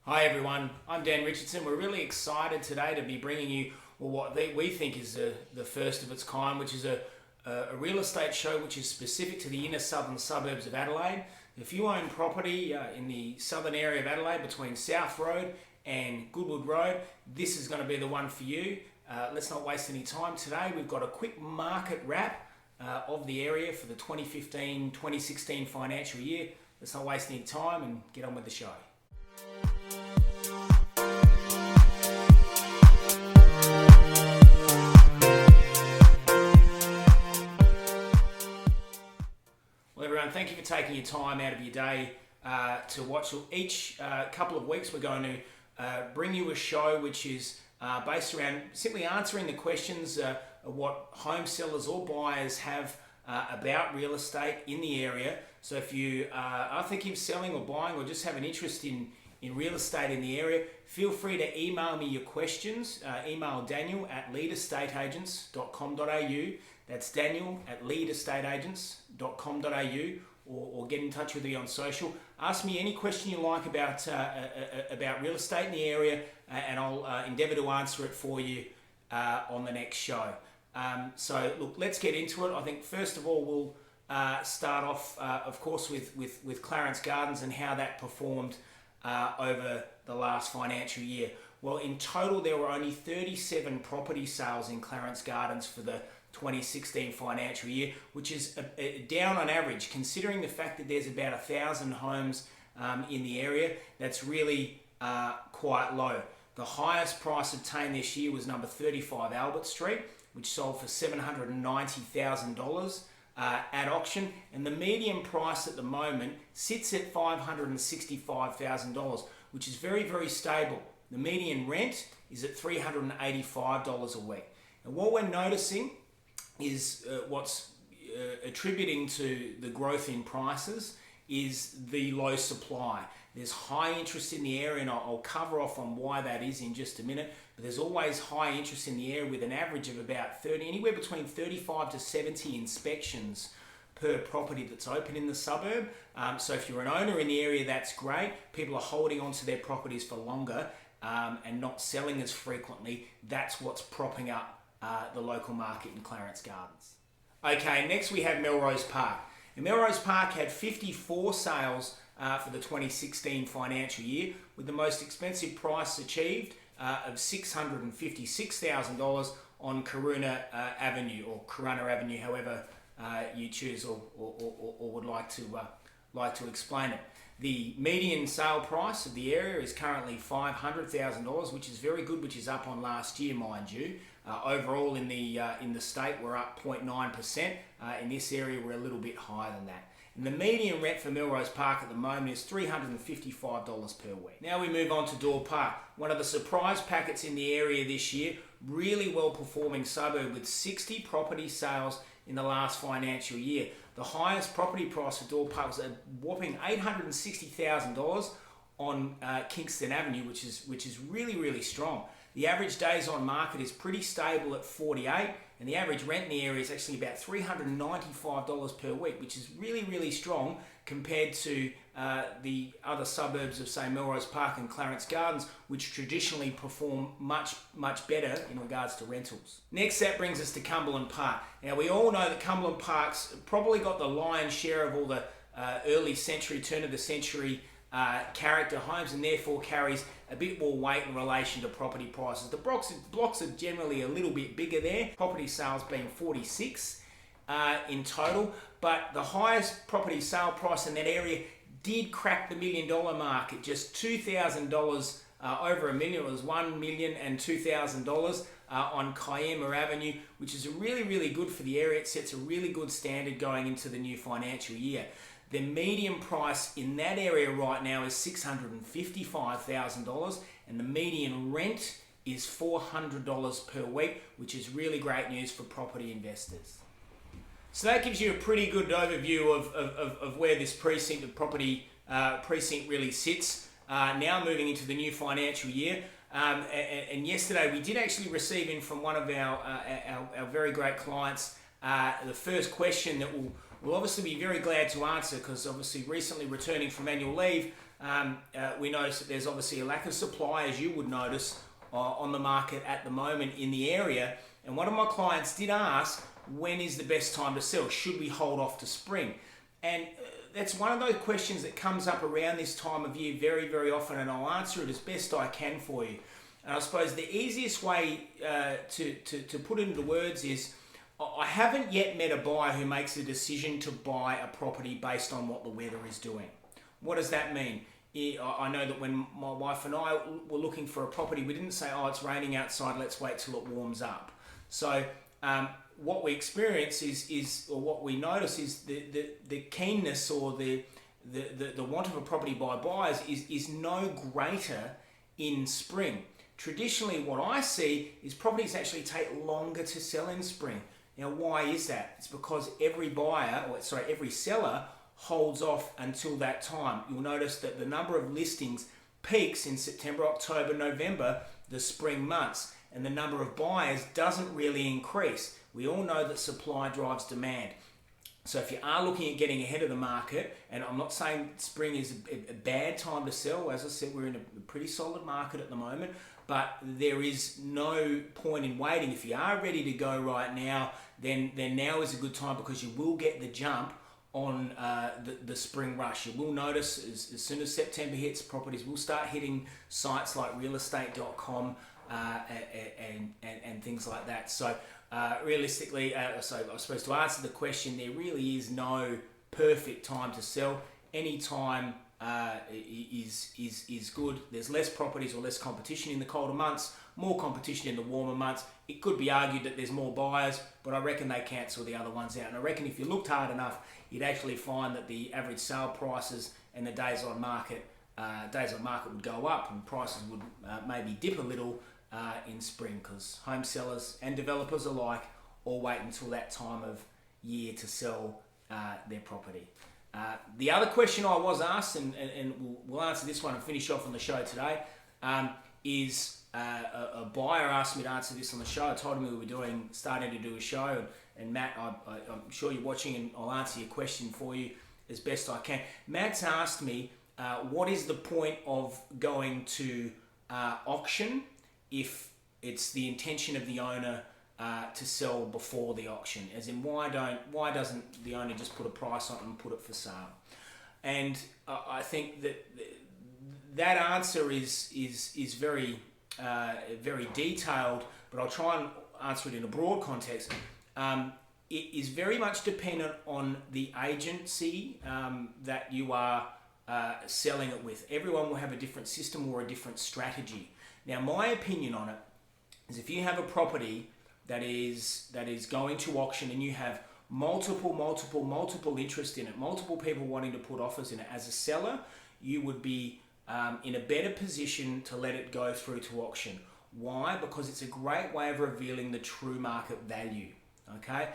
Hi everyone, I'm Dan Richardson. We're really excited today to be bringing you what we think is the first of its kind, which is a real estate show which is specific to the inner southern suburbs of Adelaide. If you own property in the southern area of Adelaide between South Road and Goodwood Road, this is going to be the one for you. Let's not waste any time today. We've got a quick market wrap of the area for the 2015-2016 financial year. Let's not waste any time and get on with the show. Well, everyone, thank you for taking your time out of your day to watch. Each couple of weeks, we're going to bring you a show which is based around simply answering the questions of what home sellers or buyers have about real estate in the area. So if you are thinking of selling or buying or just have an interest in real estate in the area, feel free to email me your questions. Email daniel@leadestateagents.com.au. That's daniel@leadestateagents.com.au, or get in touch with me on social. Ask me any question you like about real estate in the area, and I'll endeavour to answer it for you on the next show. So look, let's get into it. I think first of all we'll start off, of course, with Clarence Gardens and how that performed over the last financial year. Well, in total there were only 37 property sales in Clarence Gardens for the 2016 financial year, which is down on average, considering the fact that there's about 1,000 homes in the area. That's really quite low. The highest price obtained this year was number 35 Albert Street, which sold for $790,000 at auction, and the median price at the moment sits at $565,000, which is very, very stable. The median rent is at $385 a week. And what we're noticing is what's attributing to the growth in prices is the low supply. There's high interest in the area, and I'll cover off on why that is in just a minute, but there's always high interest in the area with an average of about anywhere between 35 to 70 inspections per property that's open in the suburb. So if you're an owner in the area, that's great. People are holding onto their properties for longer and not selling as frequently. That's what's propping up the local market in Clarence Gardens. Okay, next we have Melrose Park. And Melrose Park had 54 sales for the 2016 financial year, with the most expensive price achieved of $656,000 on Corunna Avenue, or Corunna Avenue, however you choose or would like to explain it. The median sale price of the area is currently $500,000, which is very good, which is up on last year, mind you. Overall in the state, we're up 0.9%. In this area, we're a little bit higher than that. And the median rent for Melrose Park at the moment is $355 per week. Now we move on to Door Park, one of the surprise packets in the area this year. Really well performing suburb with 60 property sales in the last financial year. The highest property price for Door Park was a whopping $860,000 on Kingston Avenue, which is really, really strong. The average days on market is pretty stable at 48, and the average rent in the area is actually about $395 per week, which is really, really strong compared to the other suburbs of, say, Melrose Park and Clarence Gardens, which traditionally perform much, much better in regards to rentals. Next, that brings us to Cumberland Park. Now, we all know that Cumberland Park's probably got the lion's share of all the early century, turn of the century character homes, and therefore carries a bit more weight in relation to property prices. The blocks are generally a little bit bigger there, property sales being 46 in total, but the highest property sale price in that area did crack the $1 million mark at just $2,000 over $1 million. It was $1 million and $2,000 on Kiama Avenue, which is really, really good for the area. It sets a really good standard going into the new financial year. The median price in that area right now is $655,000, and the median rent is $400 per week, which is really great news for property investors. So that gives you a pretty good overview of where this precinct of property precinct really sits. Now moving into the new financial year. And yesterday we did actually receive in from one of our very great clients the first question that we'll obviously be very glad to answer, because obviously recently returning from annual leave, we notice that there's obviously a lack of supply, as you would notice, on the market at the moment in the area. And one of my clients did ask, when is the best time to sell? Should we hold off to spring? And that's one of those questions that comes up around this time of year very, very often, and I'll answer it as best I can for you. And I suppose the easiest way to put it into words is, I haven't yet met a buyer who makes a decision to buy a property based on what the weather is doing. What does that mean? I know that when my wife and I were looking for a property, we didn't say, oh, it's raining outside, let's wait till it warms up. So what we experience or what we notice is the keenness or the want of a property by buyers is no greater in spring. Traditionally, what I see is properties actually take longer to sell in spring. Now, why is that? It's because every seller holds off until that time. You'll notice that the number of listings peaks in September, October, November, the spring months, and the number of buyers doesn't really increase. We all know that supply drives demand. So if you are looking at getting ahead of the market, and I'm not saying spring is a bad time to sell, as I said, we're in a pretty solid market at the moment, but there is no point in waiting. If you are ready to go right now, then now is a good time, because you will get the jump on the spring rush. You will notice as soon as September hits, properties will start hitting sites like realestate.com and things like that. So realistically, so I suppose to answer the question, there really is no perfect time to sell. Any time is good. There's less properties or less competition in the colder months, more competition in the warmer months. It could be argued that there's more buyers, but I reckon they cancel the other ones out. And I reckon if you looked hard enough, you'd actually find that the average sale prices and the days on market would go up, and prices would maybe dip a little in spring, because home sellers and developers alike all wait until that time of year to sell their property. The other question I was asked, and we'll answer this one and finish off on the show today, is a buyer asked me to answer this on the show. I told him we were starting to do a show, and Matt, I'm sure you're watching, and I'll answer your question for you as best I can. Matt's asked me, what is the point of going to auction if it's the intention of the owner to sell before the auction? As in, why doesn't the owner just put a price on it and put it for sale? And I think that answer is very very detailed, but I'll try and answer it in a broad context. It is very much dependent on the agency that you are selling it with. Everyone will have a different system or a different strategy. Now, my opinion on it is, if you have a property that is going to auction and you have multiple interest in it, multiple people wanting to put offers in it, as a seller, you would be in a better position to let it go through to auction. Why? Because it's a great way of revealing the true market value. Okay?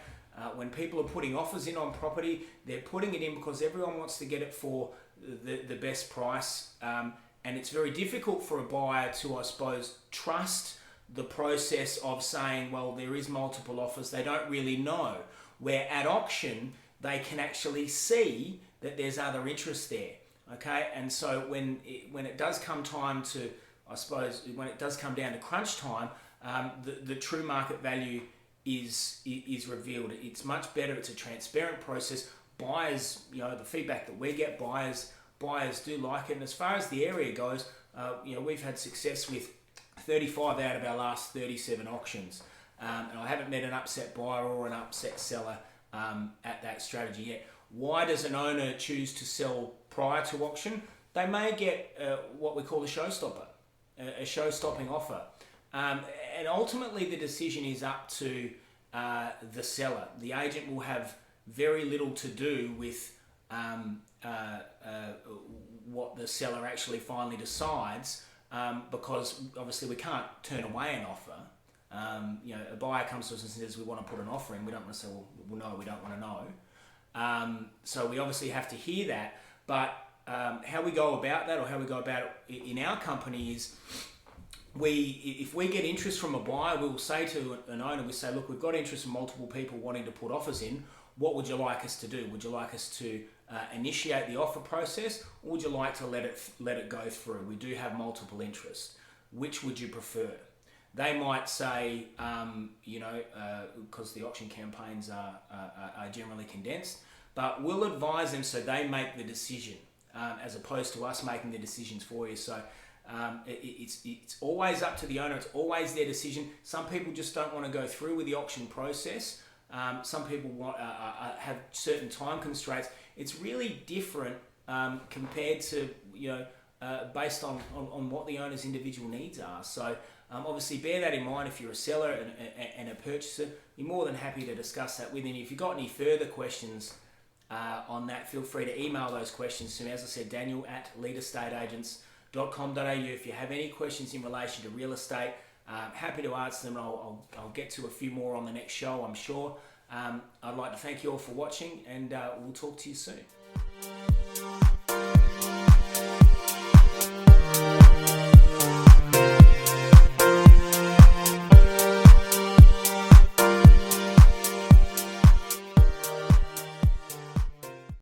When people are putting offers in on property, they're putting it in because everyone wants to get it for the best price. And it's very difficult for a buyer to, I suppose, trust the process of saying, well, there is multiple offers. They don't really know. Where at auction, they can actually see that there's other interest there. Okay, and so when it does come time to, I suppose, when it does come down to crunch time, the true market value is revealed. It's much better. It's a transparent process. Buyers, the feedback that we get, buyers do like it. And as far as the area goes, we've had success with 35 out of our last 37 auctions, and I haven't met an upset buyer or an upset seller at that strategy yet. Why does an owner choose to sell prior to auction? They may get what we call a showstopper, a show-stopping offer. And ultimately the decision is up to the seller. The agent will have very little to do with what the seller actually finally decides, because obviously we can't turn away an offer. A buyer comes to us and says, we want to put an offer in. We don't want to say, well, no, we don't want to know. So we obviously have to hear that. But how we go about that, or how we go about it in our company, is if we get interest from a buyer, we will say to an owner, we say, look, we've got interest from multiple people wanting to put offers in. What would you like us to do? Would you like us to initiate the offer process, or would you like to let it go through? We do have multiple interests. Which would you prefer? They might say, because the auction campaigns are generally condensed, but we'll advise them so they make the decision, as opposed to us making the decisions for you. So it's always up to the owner. It's always their decision. Some people just don't want to go through with the auction process. Some people have certain time constraints. It's really different compared to, based on what the owner's individual needs are. So obviously bear that in mind if you're a seller and a purchaser. Be more than happy to discuss that with you. If you've got any further questions on that, feel free to email those questions to me. As I said, daniel@leadestateagents.com.au. If you have any questions in relation to real estate, happy to answer them. I'll get to a few more on the next show, I'm sure. I'd like to thank you all for watching, and we'll talk to you soon.